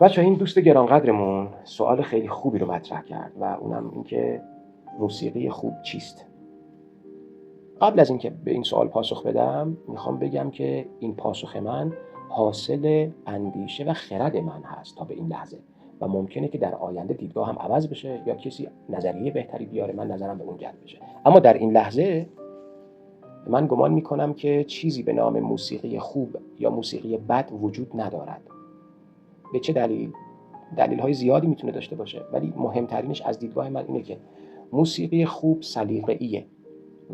بچه این دوست گرانقدرمون سوال خیلی خوبی رو مطرح کرد و اونم این که موسیقی خوب چیست؟ قبل از اینکه به این سوال پاسخ بدم میخوام بگم که این پاسخ من حاصل اندیشه و خرد من هست تا به این لحظه و ممکنه که در آینده دیدگاه هم عوض بشه یا کسی نظریه بهتری بیاره، من نظرم به اون جلب بشه. اما در این لحظه من گمان میکنم که چیزی به نام موسیقی خوب یا موسیقی بد وجود ندارد. به چه دلیل؟ دلیل‌های زیادی میتونه داشته باشه، ولی مهمترینش از دیدگاه من اینه که موسیقی خوب سلیقه‌ایه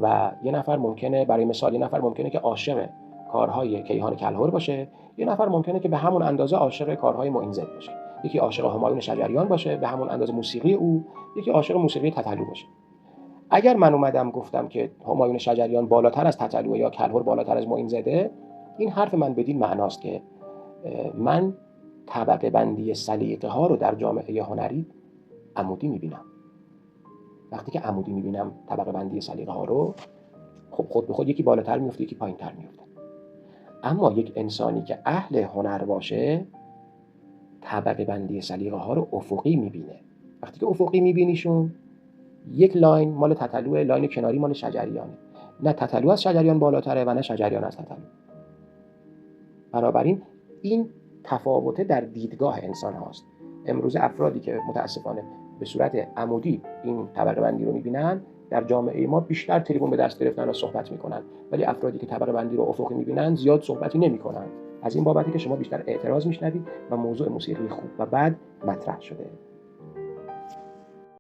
و یه نفر ممکنه، برای مثال یه نفر ممکنه که عاشق کارهای کیهان کلهر باشه، یه نفر ممکنه که به همون اندازه عاشق کارهای معین زد باشه، یکی عاشق همایون شجریان باشه به همون اندازه موسیقی او، یکی عاشق موسیقی تتلو باشه. اگر من اومدم گفتم که همایون شجریان بالاتر از تتلو یا کلهر بالاتر از معین زده، این حرف من بدین معناست که من طبقه بندی سلیقه ها رو در جامعه هنری عمودی میبینم. وقتی که عمودی میبینم طبقه بندی سلیقه ها رو، خب خود به خود یکی بالاتر میفته یکی پایینتر میفته. اما یک انسانی که اهل هنر باشه طبقه بندی سلیقه ها رو افقی میبینه. وقتی که افقی میبینیشون، یک لاین مال تتلو، لاین کناری مال شجریانه، نه تتلو از شجریان بالاتره و نه شجریان از تتلو. بنابراین این تفاوت در دیدگاه انسان هاست. امروز افرادی که متاسفانه به صورت عمودی این طبقه بندی رو میبینن در جامعه ما بیشتر تریبون به دست گرفتن و صحبت میکنن، ولی افرادی که طبقه بندی رو افقی میبینن زیاد صحبتی نمیکنن. از این بابتی که شما بیشتر اعتراض میشنوید و موضوع موسیقی خوب و بد مطرح شده.